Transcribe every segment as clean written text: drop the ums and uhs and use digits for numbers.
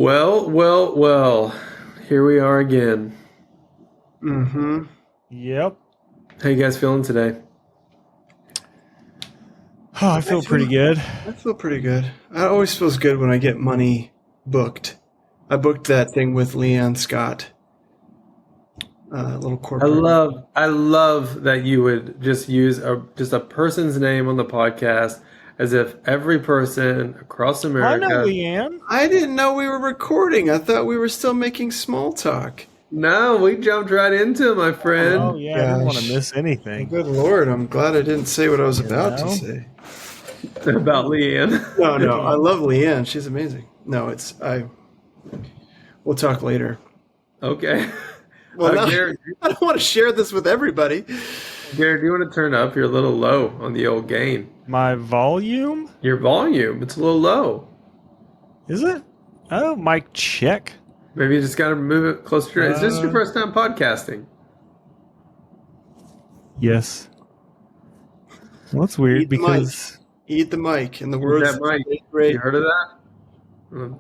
Well. Here we are again. Mm-hmm. Yep. How you guys feeling today? Oh, I feel pretty good. I feel pretty good. It always feels good when I get money booked. I booked that thing with Leanne Scott. Little corporate. I love that you would just use a person's name on the podcast as if every person across I America. know Leanne. I didn't know we were recording. I thought we were still making small talk. No, we jumped right into it, my friend. Oh yeah, I didn't want to Gosh. miss anything. Good Lord, I'm glad I didn't say what I was about to know? say. About Leanne. No, I love Leanne. She's amazing. No, we'll talk later. Okay. Well, no, Garrett, I don't want to share this with everybody. Garrett, do you want to turn up? You're a little low on the old gain. My volume? Your volume, it's a little low. Is it? Oh, mic check. Maybe you just got to move it closer to. Is this your first time podcasting? Yes. Well, that's weird Eat the because Eat the mic. In the words That mic. of great. You heard of that?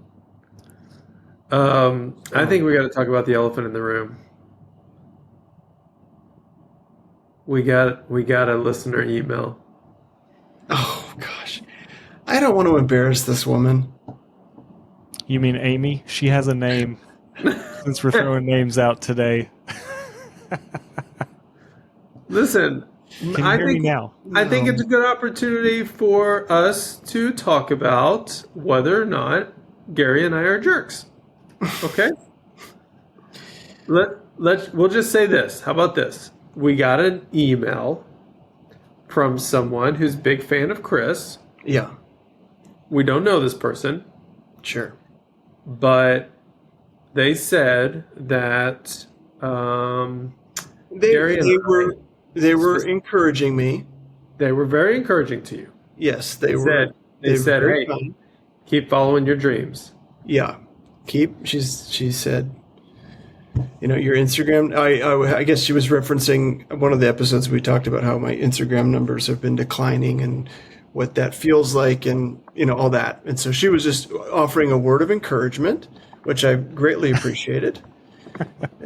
I think we got to talk about the elephant in the room. We got a listener email. Oh gosh, I don't want to embarrass this woman. you mean Amy? She has a name. Since we're throwing names out today. Listen, Can you hear me now? I think it's a good opportunity for us to talk about whether or not Gary and I are jerks. Okay? We'll just say this. How about this? We got an email from someone who's a big fan of Chris. Yeah, We don't know this person, sure. but they said that Gary and They were encouraging me. they were very encouraging to you. Yes, They said, very hey, kind. keep following your dreams. Yeah, she said, your Instagram. I guess she was referencing one of the episodes we talked about how my Instagram numbers have been declining and what that feels like and all that. And so she was just offering a word of encouragement, which I greatly appreciated,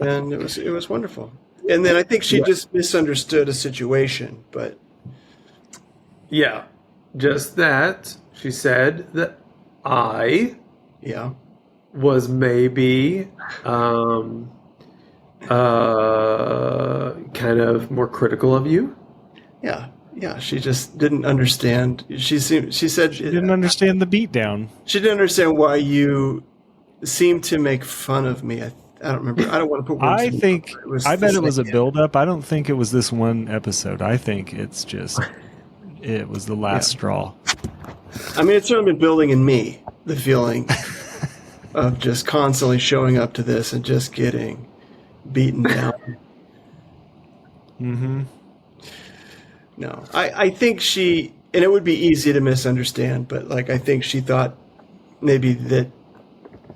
and it was wonderful. And then I think she just misunderstood a situation, but Yeah, just that. She said that I yeah. was maybe kind of more critical of you. Yeah, she just didn't understand. She said She didn't understand the beatdown. she didn't understand why you seemed to make fun of me. I don't remember. I don't want to put words. I in think your mouth. I bet it was a yeah. build-up. I don't think it was this one episode. I think it's just it was the last straw. I mean, it's certainly been building in me the feeling of just constantly showing up to this and just getting beaten down. Mm-hmm. No, I think and it would be easy to misunderstand, but I think she thought maybe that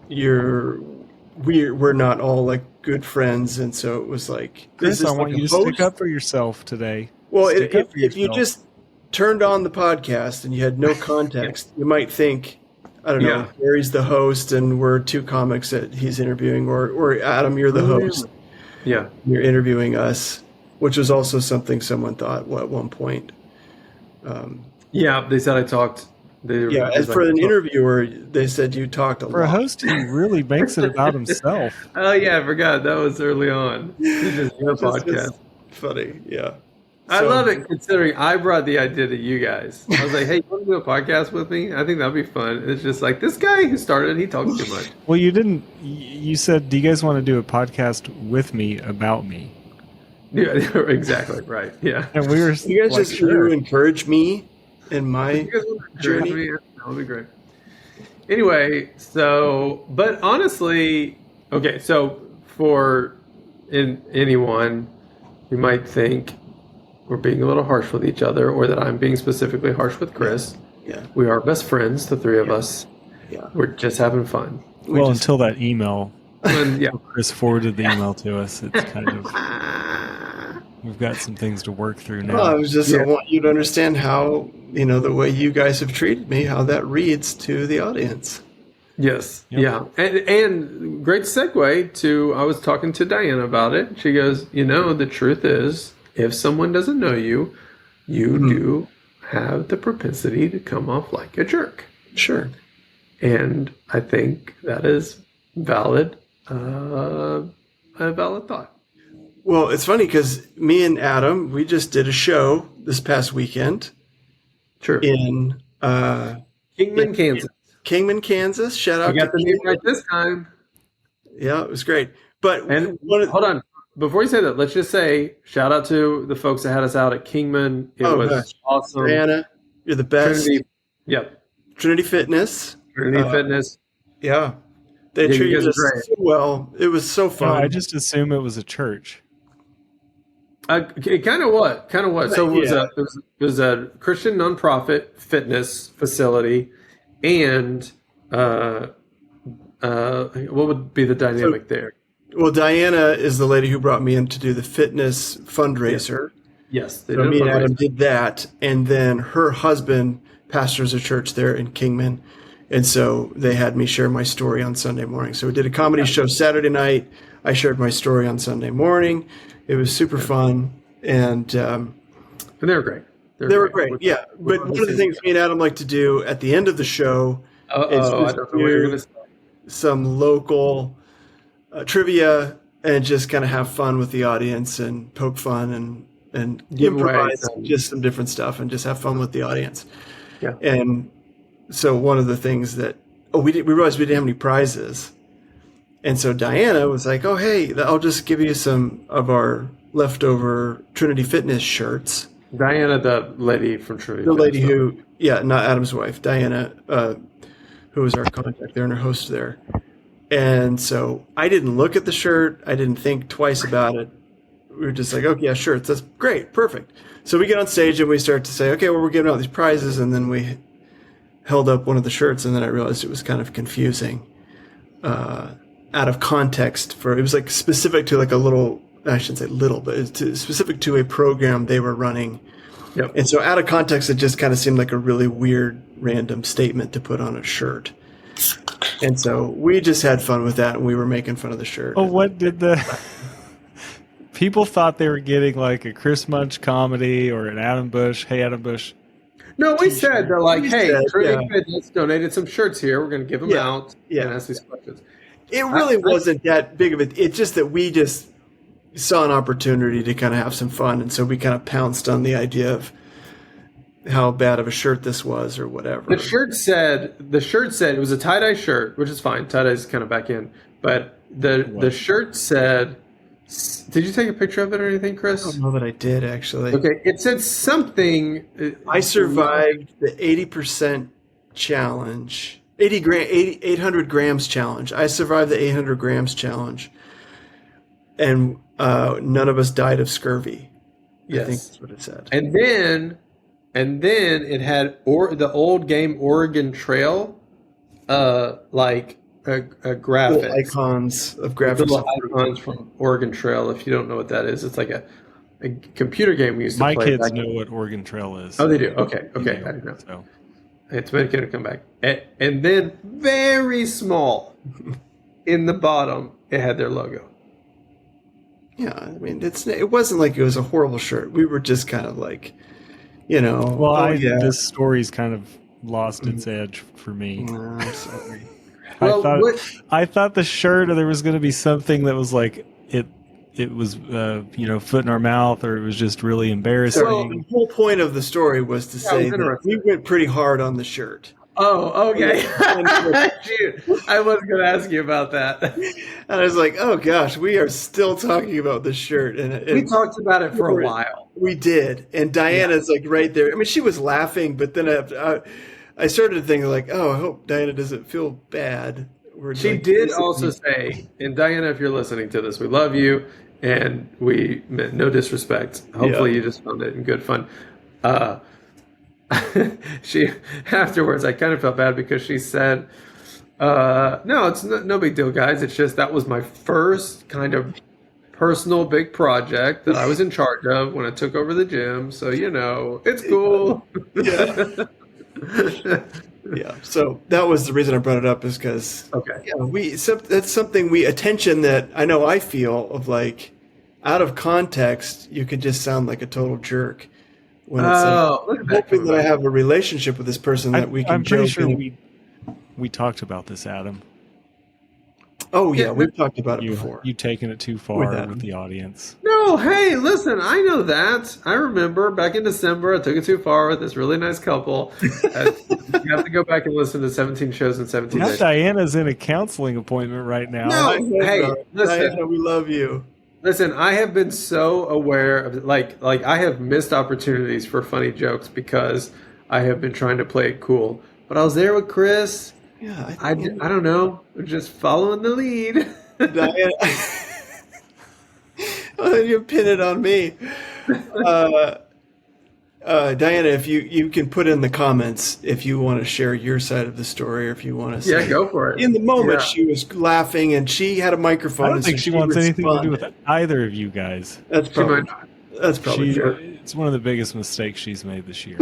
we're not all good friends, and so it was like, Chris, is this I want like you a to stick host? up for yourself today. Well, Stick up for if you yourself. just turned on the podcast and you had no context, you might think, I don't know, Yeah. Gary's the host and we're two comics that he's interviewing, or Adam, you're the host, Yeah. you're interviewing us, which was also something someone thought at one point. Yeah, they said I talked. As for an interviewer, they said you talked a For a lot. host, he really makes it about himself. Oh, yeah, I forgot. That was early on. This is your Which is podcast. just funny, yeah. I So- love it considering I brought the idea to you guys. I was like, hey, you want to do a podcast with me? I think that'd be fun. It's just like, this guy who started, he talks too much. Well, you didn't. You said, "Do you guys want to do a podcast with me about me?" Yeah, exactly. Right. Yeah. And we were. You guys like, just sure. you encourage me in my You guys want to journey. join me? That would be great. Anyway, but honestly, okay, so for anyone who might think we're being a little harsh with each other or that I'm being specifically harsh with Chris, Yeah, we are best friends, the three of us. yeah. We're just having fun. Well, until that email, And yeah, Chris forwarded the email to us. It's kind of we've got some things to work through now. Well, I want you to understand how, the way you guys have treated me, how that reads to the audience. Yes. Yep. Yeah. And great segue to I was talking to Diana about it. She goes, the truth is, if someone doesn't know you, you do have the propensity to come off like a jerk. Sure. And I think that is valid, a valid thought. Well, it's funny because me and Adam, we just did a show this past weekend Sure. in Kingman, Kansas. Kingman, Kansas. Shout I out got to the name Kingman. right this time. Yeah, it was great. But And hold on. Before you say that, let's just say shout out to the folks that had us out at Kingman. It was gosh. awesome. Diana, you're the best. Trinity. Yep. Trinity Fitness. Trinity Fitness. Yeah. They Yeah, you treated guys are us great. so well. It was so No, fun. I just assume it was a church. It kind of what? So it was a Christian nonprofit fitness facility, and what would be the dynamic there? Well, Diana is the lady who brought me in to do the fitness fundraiser. Yes, they So did a me and fundraiser. Adam did that, and then her husband pastors a church there in Kingman, and so they had me share my story on Sunday morning. So we did a comedy show Saturday night. I shared my story on Sunday morning. It was super fun, and And they were great. they were great. Yeah, but one of the things me and Adam like to do at the end of the show is I don't know what you're going to say. some local trivia and just kind of have fun with the audience and poke fun and improvise just some different stuff and just have fun with the audience. Yeah. And so one of the things that we realized we didn't have any prizes, and so Diana was like, "Oh, hey, I'll just give you some of our leftover Trinity Fitness shirts." Diana, the lady from Trinity. The lady Fitness, who, not Adam's wife, Diana, who was our contact there and our host there. And so I didn't look at the shirt. I didn't think twice about it. We were just like, "Oh, yeah, shirts. That's great. Perfect." So we get on stage and we start to say, "Okay, well, we're giving out these prizes." And then we held up one of the shirts, and then I realized it was kind of confusing, out of context. It was like specific to like a little, I shouldn't say little, but it's specific to a program they were running. Yep. And so out of context, it just kind of seemed like a really weird, random statement to put on a shirt. And so we just had fun with that, and we were making fun of the shirt. Oh, what did the people thought they were getting like a Chris Munch comedy or an Adam Bush? Hey, Adam Bush. No, we said they're like, We "Hey, said, Trinity Fitness donated some shirts here. We're going to give them out and ask these questions." It really wasn't that big of it. It's just that we just saw an opportunity to kind of have some fun, and so we kind of pounced on the idea of how bad of a shirt this was or whatever. The shirt said it was a tie-dye shirt, which is fine. Tie-dye's kind of back in. But the shirt said, did you take a picture of it or anything, Chris? I don't know that I did, actually. Okay, it said something. I survived the 80% challenge, 800 grams challenge. I survived the 800 grams challenge, and none of us died of scurvy. Yes. I think that's what it said. And then it had the old game Oregon Trail, like a graphic. Little icons of graphics. Little icons from Oregon Trail. If you don't know what that is, it's like a computer game we used to My play. kids know what Oregon Trail is. Oh, they do. Okay. I didn't know. So. It's making it come back. And then very small in the bottom, it had their logo. Yeah, I mean, it wasn't like it was a horrible shirt. We were just kind of like, Well, this story's kind of lost its edge for me. I'm sorry. I thought the shirt, there was going to be something that was like it was foot in our mouth, or it was just really embarrassing. So the whole point of the story was to say that we went pretty hard on the shirt. Oh, okay. Shoot, I was going to ask you about that. And I was like, oh gosh, we are still talking about the shirt. And we talked about it for a while. We did. And Diana's like right there. I mean, she was laughing, but then I started thinking like, oh, I hope Diana doesn't feel bad. She did also say, and Diana, if you're listening to this, we love you. And we meant no disrespect. Hopefully you just found it in good fun. She afterwards, I kind of felt bad because she said, no, it's no big deal, guys. It's just that was my first kind of personal big project that I was in charge of when I took over the gym. So, it's cool. Yeah. Yeah. So that was the reason I brought it up, is because Okay. that's something attention that I know I feel of, like, out of context, you could just sound like a total jerk when it's like, Oh, look at I'm that hoping coming that I back. have a relationship with this person that we can I'm pretty joke. sure we talked about this, Adam. Oh Yeah, yeah, we've talked about it You before. taken it too With far Adam. with the audience. no, hey, listen, I know that. I remember back in December, I took it too far with this really nice couple. You have to go back and listen to 17 shows in 17 Now days. Diana's in a counseling appointment right now. No, hey, listen, Diana, we love you. listen. I have been so aware of like I have missed opportunities for funny jokes because I have been trying to play it cool. But I was there with Chris. Yeah, I don't know, just following the lead. Diana, oh, you pin it on me. Diana, if you can put in the comments if you want to share your side of the story, or if you want to Yeah, say, go for it. in the moment Yeah. she was laughing and she had a microphone. I don't and think so she wants anything to do with responded. either of you guys. That's She probably might not. that's probably She, true. it's one of the biggest mistakes she's made this year.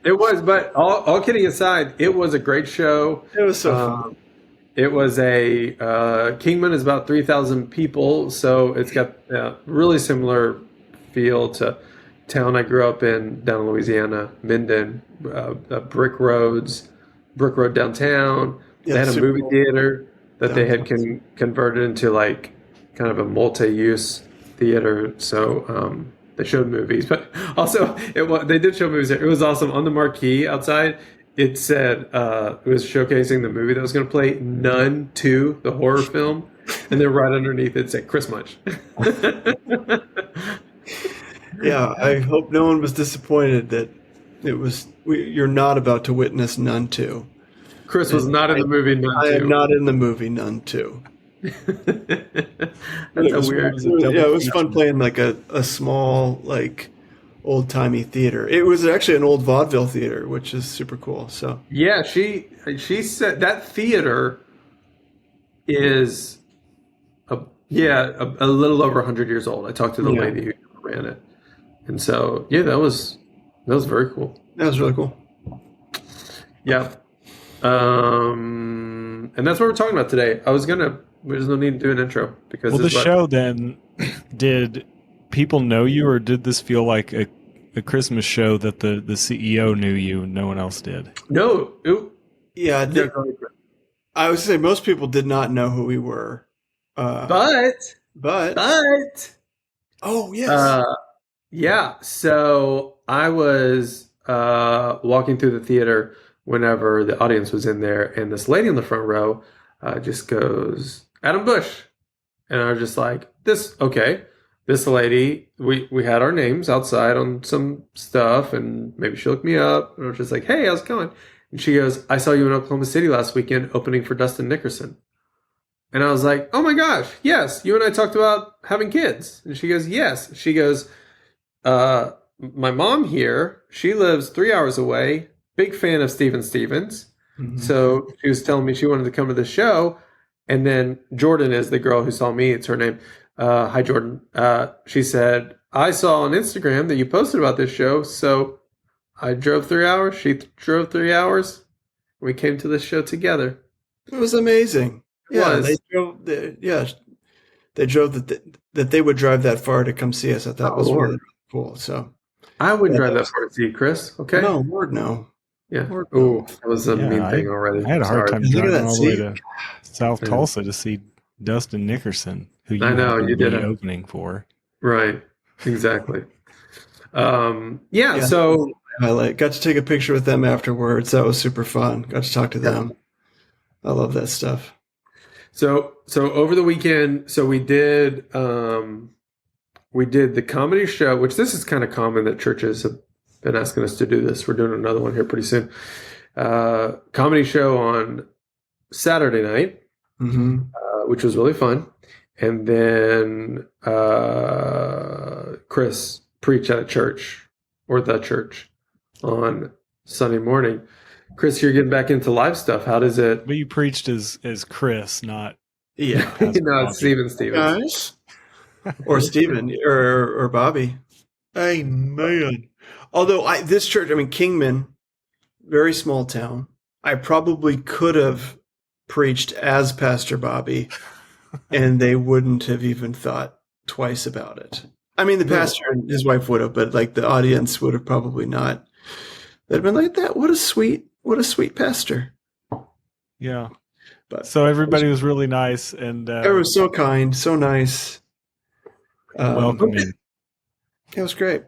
It was, but all kidding aside, it was a great show. It was so fun. It was Kingman is about 3,000 people, so it's got a really similar feel to town I grew up in down in Louisiana, Minden, brick road downtown. Yeah, They had a super movie cool. theater that they had Downtown. converted into like kind of a multi-use theater. So they showed movies, but also they did show movies there. It was awesome. On the marquee outside, it said it was showcasing the movie that was going to play, Nun 2, the horror film, and then right underneath it said Chris Munch. Yeah, I hope no one was disappointed that you're not about to witness Nun 2. Chris was not in the movie Nun 2. I am not in the movie Nun 2. That's a weird. Yeah, it was fun playing like a small, like, old timey theater. It was actually an old vaudeville theater, which is super cool. So Yeah, she said that theater is a little over 100 years old. I talked to the Yeah. lady who ran it, and so yeah, that was very cool. that was really cool. Yeah, and that's what we're talking about today. There's no need to do an intro because Well, the this is what- show then, did people know you, or did this feel like a Christmas show that the CEO knew you and no one else did? No, Yeah, go ahead, Chris. I would say most people did not know who we were. but oh yes, yeah. So I was walking through the theater whenever the audience was in there, and this lady in the front row just goes, "Adam Bush," and I was just like, This lady, we had our names outside on some stuff, and maybe she looked me up, and I was just like, "Hey, how's it going?" And she goes, "I saw you in Oklahoma City last weekend opening for Dustin Nickerson." And I was like, "Oh my gosh, yes, you and I talked about having kids." And she goes, "Yes." She goes, "My mom here, she lives 3 hours away, big fan of Steven Stevens." Mhm. So she was telling me she wanted to come to the show. And then Jordan is the girl who saw me. It's her name. Hi, Jordan. She said, "I saw on Instagram that you posted about this show. So I drove 3 hours. She drove 3 hours. We came to this show together." It was amazing. Yeah, was. they drove. They drove that they would drive that far to come see us. I thought Oh, was Lord. really cool. So I wouldn't Yeah, drive that that far to see you, Chris. Okay. no, Lord no. Yeah. Lord, Oh, that was a Yeah, mean thing already. I had a hard Sorry. time Look at driving that, all the way see? to South Yeah. Tulsa to see Dustin Nickerson, who you I know, happened you to be did it. opening for. Right. Exactly. Yeah. Yeah. So Highlight. Got to take a picture with them afterwards. That was super fun. Got to talk to them. I love that stuff. So over the weekend, so we did the comedy show, which this is kind of common that churches have been asking us to do this. We're doing another one here pretty soon. Comedy show on Saturday night, Mm-hmm. which was really fun. And then Chris preached at a church, or the church, on Sunday morning. Chris, you're getting back into live stuff. How does it? But you preached as Chris, not Yeah. Pastor No, Bobby. it's Steven Stevens. Guys. Or Steven or Bobby. Amen. Although this church, I mean Kingman, very small town. I probably could have preached as Pastor Bobby, and they wouldn't have even thought twice about it. I mean, the pastor and his wife would have, but like the audience would have probably not. They'd have been like, "That what a sweet pastor." Yeah. But So everybody was really nice and it was so kind, so nice, welcoming. It was great.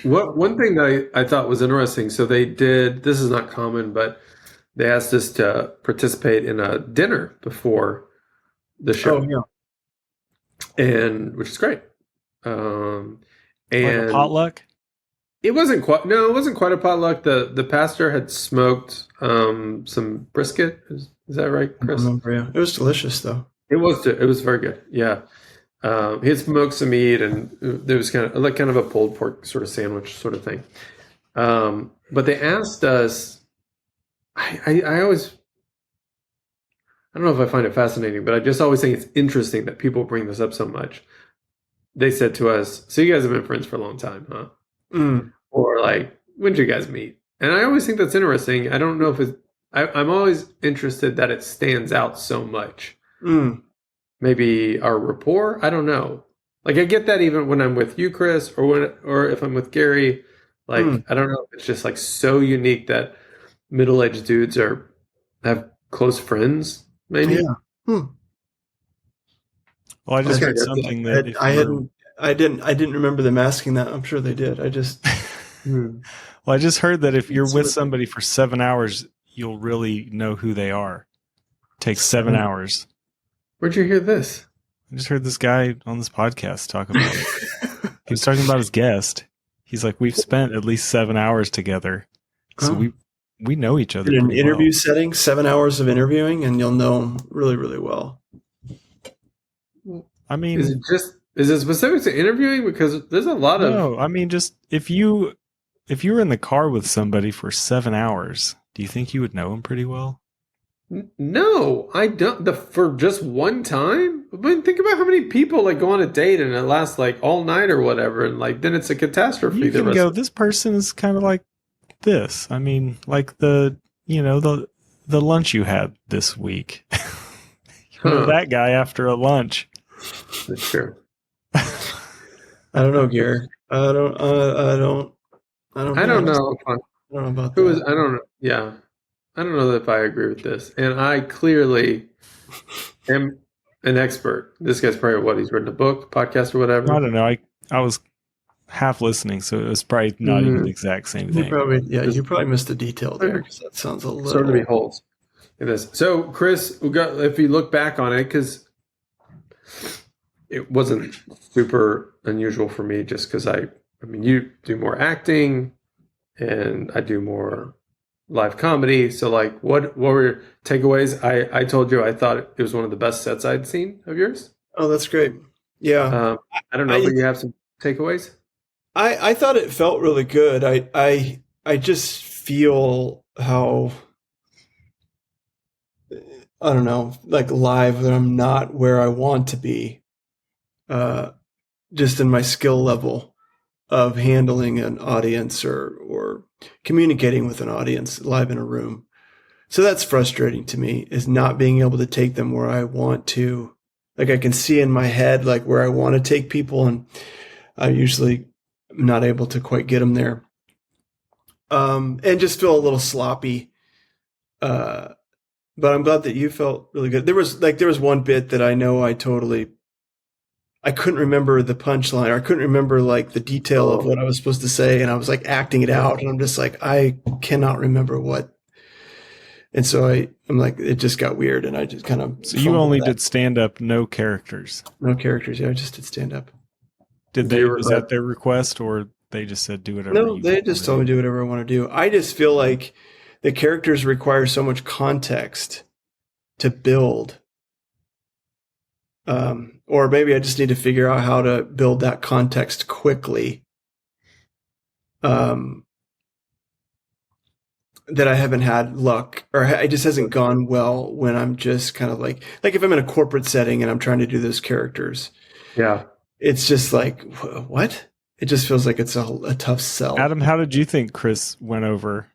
One thing that I thought was interesting, so they did, this is not common, but they asked us to participate in a dinner before the show. Oh, yeah. And which is great. And Like a potluck? it wasn't quite a potluck. The pastor had smoked some brisket. Is that right, Chris? I remember, yeah. It was delicious though. It was very good. Yeah. He had smoked some meat, and there was kind of a pulled pork sort of sandwich sort of thing. But they asked us. I always, I don't know if I find it fascinating, but I just always think it's interesting that people bring this up so much. They said to us, "So you guys have been friends for a long time, huh?" Mm. Or like, "When did you guys meet?" And I always think that's interesting. I don't know if it's. I'm always interested that it stands out so much. Mm. Maybe our rapport. I don't know. Like I get that even when I'm with you, Chris, or if I'm with Gary. Like I don't know. It's just like so unique that middle-aged dudes have close friends. Maybe. Yeah. Well, I just heard something that I didn't remember them asking that. I'm sure they did. I just. Well, I just heard that if you're with somebody for 7 hours, you'll really know who they are. It takes 7 hours. Where'd you hear this? I just heard this guy on this podcast talk about it. He was talking about his guest. He's like, we've spent at least 7 hours together, so we know each other. In an interview well. setting, 7 hours of interviewing, and you'll know them really, really well. I mean, is it specific to interviewing? Because there's a lot of. No, I mean, just if you were in the car with somebody for 7 hours, do you think you would know them pretty well? No, I don't. For just one time. I mean, think about how many people like go on a date and it lasts like all night or whatever, and like then it's a catastrophe. You can go. This person is kind of like this. I mean, like the lunch you had this week. You know that guy after a lunch. That's true. I don't know, Gary. I don't know. I don't know about that. I don't know. Yeah. I don't know if I agree with this. And I clearly am an expert. This guy's probably he's written a book, podcast, or whatever. I don't know. I was half listening, so it was probably not even the exact same thing. You probably missed a detail there, because that sounds a little. Sort of be holes in this. So, Chris, if you look back on it, because it wasn't super unusual for me, just because I mean, you do more acting, and I do more live comedy. So like what were your takeaways? I told you I thought it was one of the best sets I'd seen of yours. Oh, that's great. Yeah. I don't know, but you have some takeaways? I thought it felt really good. I just feel how, I don't know, like live, that I'm not where I want to be, just in my skill level of handling an audience or communicating with an audience live in a room. So that's frustrating to me, is not being able to take them where I want to. Like I can see in my head, like where I want to take people, and I usually am not able to quite get them there. And just feel a little sloppy. But I'm glad that you felt really good. There was one bit that I know I couldn't remember the punchline, or I couldn't remember like the detail of what I was supposed to say. And I was like acting it out, and I'm just like, I cannot remember what. And so I'm like, it just got weird, and I just kind of. So you only did stand up, no characters. No characters. Yeah, I just did stand up. Was that their request, or they just said do whatever? No, they just told me to do whatever I want to do. I just feel like the characters require so much context to build. Or maybe I just need to figure out how to build that context quickly. That I haven't had luck, or it just hasn't gone well when I'm just kind of like if I'm in a corporate setting and I'm trying to do those characters. Yeah. It's just like, what? It just feels like it's a tough sell. Adam, how did you think Chris went over?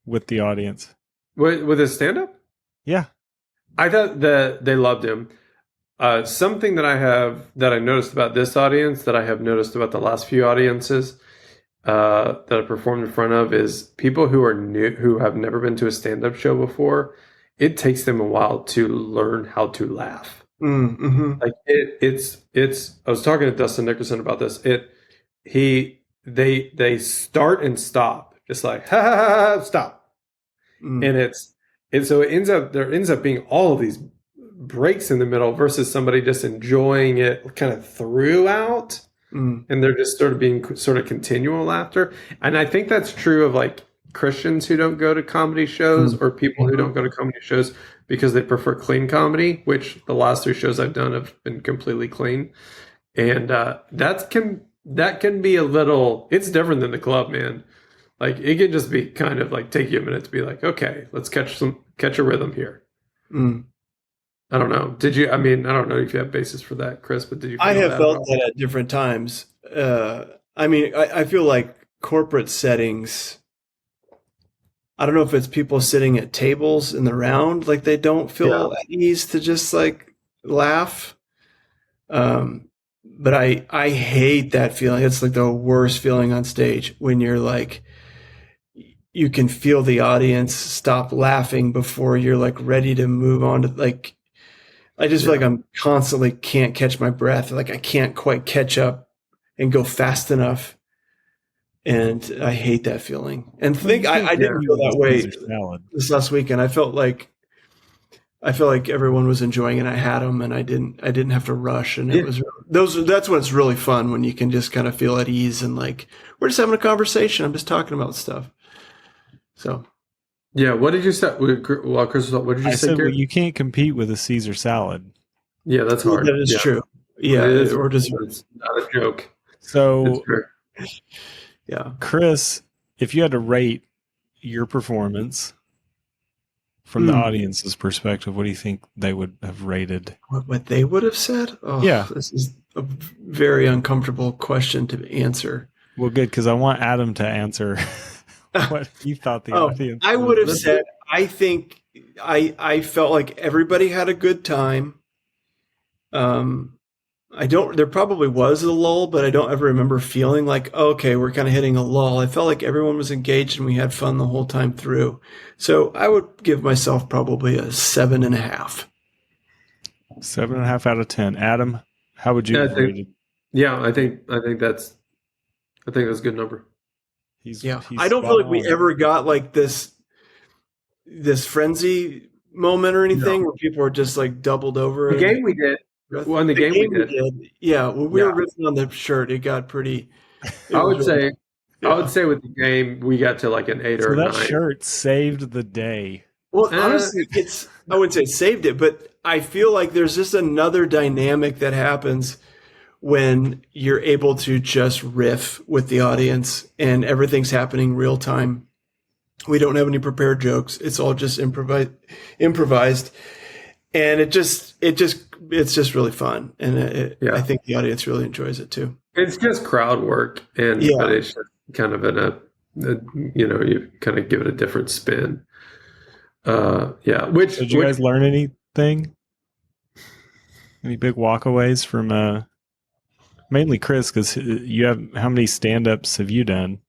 with the audience? With his stand-up? Yeah. I thought that they loved him. Something that I noticed about this audience that I have noticed about the last few audiences that I performed in front of is people who are new, who have never been to a stand-up show before. It takes them a while to learn how to laugh. Mm-hmm. Like it's. I was talking to Dustin Nickerson about this. They start and stop just like ha ha ha, ha stop, and so there ends up being all of these breaks in the middle versus somebody just enjoying it kind of throughout. And they're just sort of being sort of continual laughter. And I think that's true of like Christians who don't go to comedy shows or people who don't go to comedy shows because they prefer clean comedy, which the last 3 shows I've done have been completely clean. And that can be a little, it's different than the club, man. Like it can just be kind of like take you a minute to be like, okay, let's catch a rhythm here. I don't know. I don't know if you have basis for that, Chris, but did you feel I have that felt that at different times. I feel like corporate settings, I don't know if it's people sitting at tables in the round, like they don't feel at ease to just like laugh. But I hate that feeling. It's like the worst feeling on stage when you're like, you can feel the audience stop laughing before you're like ready to move on to like, I just feel like I'm constantly can't catch my breath. Like I can't quite catch up and go fast enough. And I hate that feeling. And I didn't feel that way this last weekend. I felt like everyone was enjoying it. I had them, and I didn't have to rush. And it was that's when it's really fun, when you can just kind of feel at ease and like we're just having a conversation. I'm just talking about stuff. So. Yeah, what did you say? Well, Chris, what did you say? Well, you can't compete with a Caesar salad. Yeah, that's hard. That is true. Yeah, it is, or just it's not a joke. So, yeah, Chris, if you had to rate your performance from the audience's perspective, what do you think they would have rated? What they would have said? Oh, yeah, this is a very uncomfortable question to answer. Well, good, because I want Adam to answer. What you thought the audience? I would have said, I think I felt like everybody had a good time. There probably was a lull, but I don't ever remember feeling like, okay, we're kind of hitting a lull. I felt like everyone was engaged and we had fun the whole time through. So I would give myself probably a 7.5. 7.5 out of 10. Adam, how would you rate it? Yeah, I think that's a good number. He's I don't feel like we ever got like this frenzy moment or anything where people were just like doubled over. The game we did. Well, in the game we did. Yeah, when we were ripping on the shirt, it got pretty. I would say with the game we got to like an 8 or a 9. That shirt saved the day. Well, honestly, I wouldn't say it saved it, but I feel like there's just another dynamic that happens when you're able to just riff with the audience and everything's happening real time. We don't have any prepared jokes. It's all just improvised. And it's just really fun. And I think the audience really enjoys it too. It's just crowd work. But it's just kind of you kind of give it a different spin. Did you guys learn anything? Any big walkaways from, mainly Chris, because how many stand-ups have you done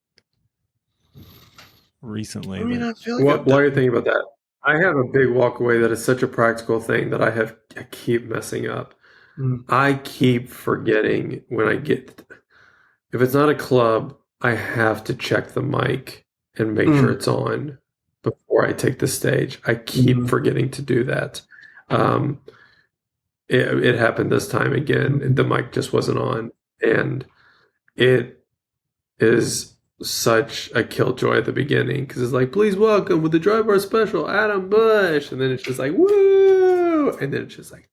recently? I feel like while you're thinking about that, I have a big walkaway that is such a practical thing that I keep messing up. I keep forgetting when if it's not a club, I have to check the mic and make sure it's on before I take the stage. I keep forgetting to do that. It happened this time again. The mic just wasn't on. And it is such a killjoy at the beginning because it's like, please welcome with the Dry Bar Special, Adam Bush. And then it's just like, woo! And then it's just like,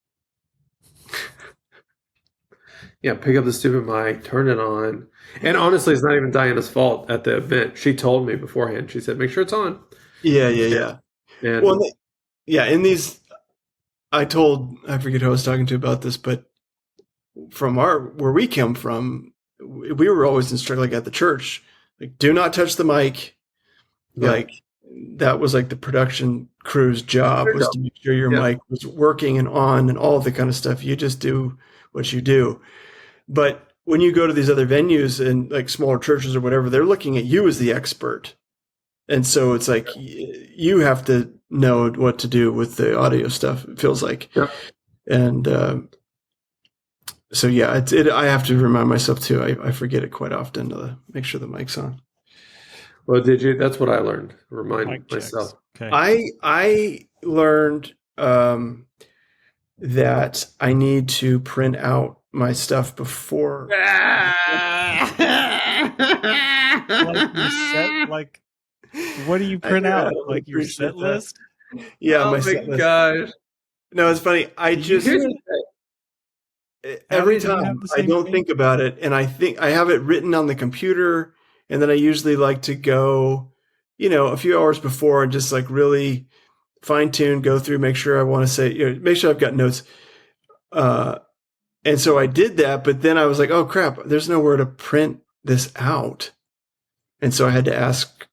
pick up the stupid mic, turn it on. And honestly, it's not even Diana's fault at the event. She told me beforehand. She said, make sure it's on. Yeah. And, in these, I forget who I was talking to about this, but from where we come from, we were always instructed, like at the church, like do not touch the mic. Like that was like the production crew's job, Good was job. to make sure your Yeah. mic was working and on and all of the kind of stuff. You just do what you do. But when you go to these other venues and like smaller churches or whatever, they're looking at you as the expert. And so it's like you have to know what to do with the audio stuff, it feels like. Yeah. And so, yeah, I have to remind myself too. I forget it quite often to make sure the mic's on. Well, did you? That's what I learned. Remind Mic myself. checks. Okay. I learned that I need to print out my stuff before. Like what do you print out? Like your set list? Yeah, oh my my set list. gosh! No, it's funny. I just Here's the every Allie, do you have time the I same don't thing? think about it, and I think I have it written on the computer, and then I usually like to go, a few hours before and just like really fine tune, go through, make sure I want to say, make sure I've got notes. And so I did that, but then I was like, oh crap, there's nowhere to print this out. And so I had to ask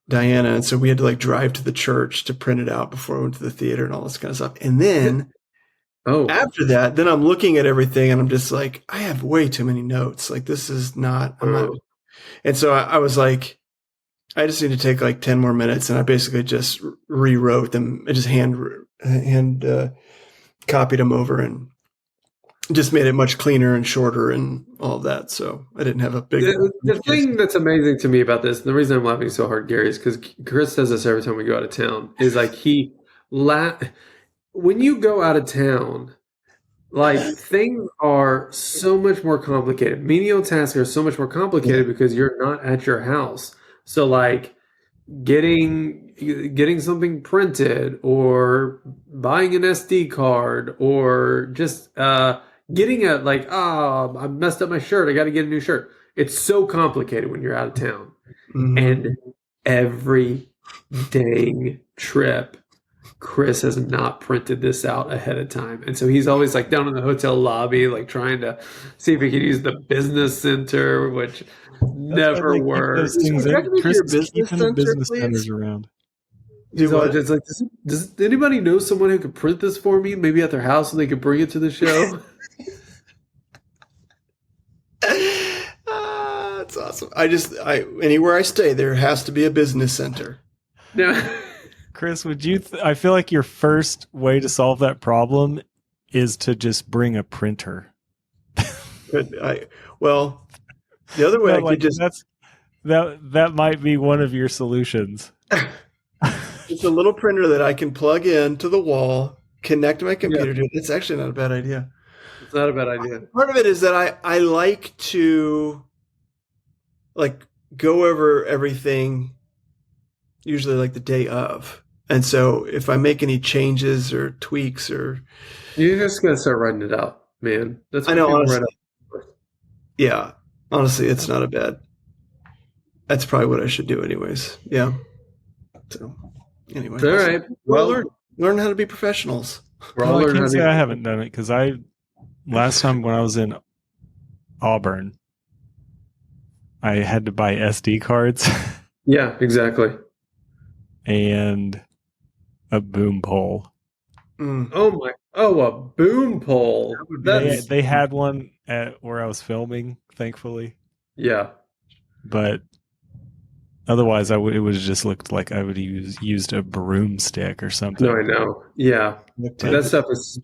Diana. And so we had to like drive to the church to print it out before I went to the theater and all this kind of stuff. And then after that, then I'm looking at everything and I'm just like, I have way too many notes. Like this is not, I'm not. And so I was like, I just need to take like 10 more minutes. And I basically just rewrote them. I just hand copied them over and just made it much cleaner and shorter and all of that. So I didn't have a big. The thing that's amazing to me about this, the reason I'm laughing so hard, Gary, is because Chris does this every time we go out of town. Is like when you go out of town, like things are so much more complicated. Menial tasks are so much more complicated because you're not at your house. So like getting something printed or buying an SD card or just getting I messed up my shirt. I got to get a new shirt. It's so complicated when you're out of town. Mhm. And every dang trip, Chris has not printed this out ahead of time. And so he's always like down in the hotel lobby, like trying to see if he can use the business center, which never works. Things Would you in. Chris your is business keeping the center, business please? centers around. He's Do all what? just like, does anybody know someone who could print this for me? Maybe at their house so they could bring it to the show? That's awesome. Anywhere I stay, there has to be a business center. No. Chris, would you? I feel like your first way to solve that problem is to just bring a printer. Well, the other way No, I could just that might be one of your solutions. it's a little printer that I can plug in to the wall, connect my computer to. It's actually not a bad idea. It's not a bad idea. Part of it is that I like to like go over everything usually like the day of. And so if I make any changes or tweaks or You're just gonna start writing it out, man. That's what I know, people honestly. write out. Yeah, honestly, it's not a bad. That's probably what I should do, anyways. Yeah. So, anyway. All right. Well, learn how to be professionals. We're all Well, I learning how can't to say I haven't done it because last time when I was in Auburn, I had to buy SD cards Yeah, exactly. and a boom pole. Mm. A boom pole. They had one at where I was filming, thankfully, Yeah. but otherwise, it would have just looked like I would have used a broomstick or something. No, I know. Yeah. That stuff is.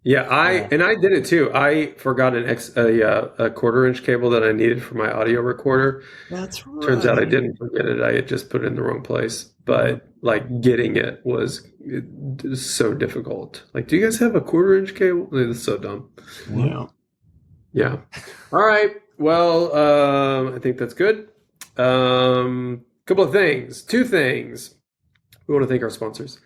Yeah, I did it too. I forgot a quarter-inch cable that I needed for my audio recorder. That's right. Turns out I didn't forget it. I had just put it in the wrong place. But like getting it was so difficult. Like, do you guys have a quarter-inch cable? It's so dumb. Yeah. Yeah. All right. Well, I think that's good. Couple of things. Two things. We want to thank our sponsors.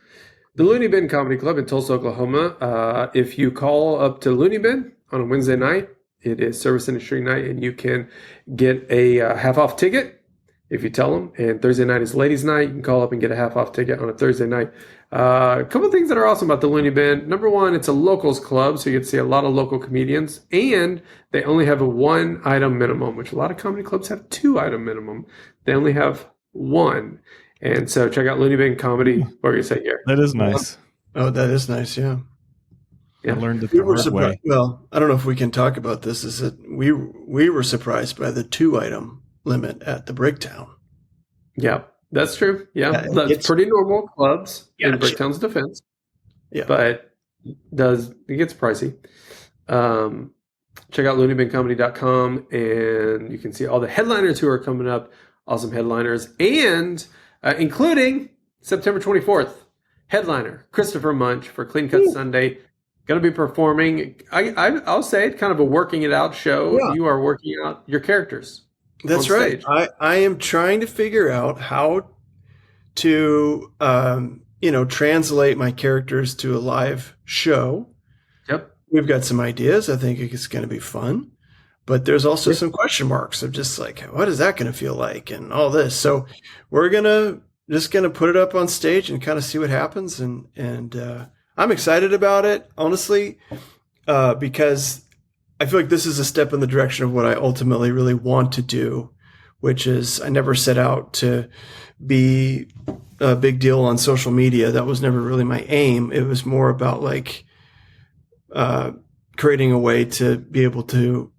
The Looney Bin Comedy Club in Tulsa, Oklahoma. If you call up to Looney Bin on a Wednesday night, it is service industry night, and you can get a half-off ticket if you tell them. And Thursday night is ladies' night. You can call up and get a half-off ticket on a Thursday night. A couple of things that are awesome about the Looney Bin. Number one, it's a locals club, so you get to see a lot of local comedians. And they only have a one-item minimum, which a lot of comedy clubs have two-item minimum. They only have one. And so check out Looney Bin Comedy. What were you saying here? That is nice. Oh, that is nice. Yeah. Yeah. I learned it We the were hard surprised. way. Well, I don't know if we can talk about this. Is that we were surprised by the 2-item limit at the Bricktown. Yeah, that's true. Yeah, Yeah, that's pretty normal clubs in Gotcha. Bricktown's defense. Yeah. But it gets pricey. Check out looneybincomedy.com and you can see all the headliners who are coming up. Awesome headliners. And including September 24th, headliner Christopher Munch for Clean Cut Sunday. Going to be performing. I'll say it, kind of a working it out show. Yeah. You are working out your characters. That's on right. stage. I am trying to figure out how to, translate my characters to a live show. Yep. We've got some ideas. I think it's going to be fun, but there's also some question marks of just like, what is that going to feel like and all this. So we're just going to put it up on stage and kind of see what happens. And I'm excited about it, honestly, because I feel like this is a step in the direction of what I ultimately really want to do, which is I never set out to be a big deal on social media. That was never really my aim. It was more about like creating a way to be able to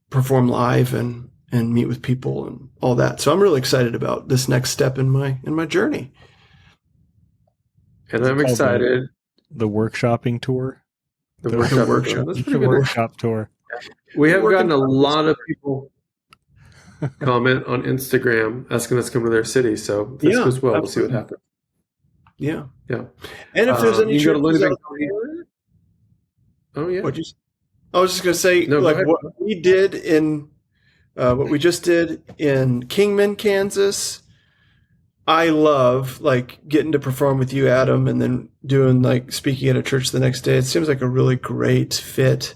perform live and meet with people and all that. So I'm really excited about this next step in my journey. And I'm excited. The workshopping tour. The workshop. That's pretty good. Workshop tour. We have gotten a lot of people comment on Instagram asking us to come to their city. So if this goes well, we'll see what happens. Yeah. Yeah. And if there's any you go to churches Looney Bin out Comedy. there- Oh yeah. I was just going to say, No, go like ahead. what we did what we just did in Kingman, Kansas. I love like getting to perform with you, Adam, and then doing like speaking at a church the next day. It seems like a really great fit.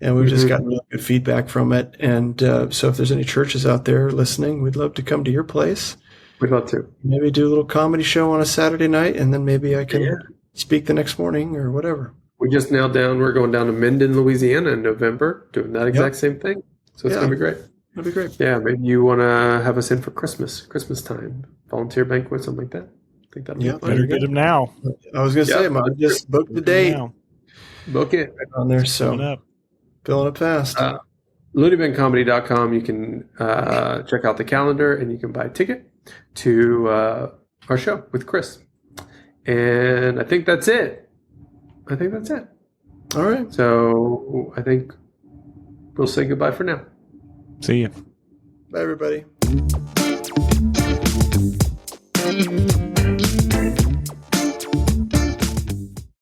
And we've just gotten really good feedback from it. And so if there's any churches out there listening, we'd love to come to your place. We'd love to. Maybe do a little comedy show on a Saturday night, and then maybe I can speak the next morning or whatever. We just nailed down, we're going down to Minden, Louisiana in November, doing that exact same thing. So it's going to be great. That'd be great. Yeah, maybe you want to have us in for Christmas time, volunteer banquet, something like that. I think that'll be fun. Better get him now. I was going to say, I just booked the date Now. Book it. on there, Coming so up. filling up fast. LooneyBinComedy.com. You can check out the calendar and you can buy a ticket to our show with Chris. And I think that's it. All right. So I think we'll say goodbye for now. See you. Bye, everybody.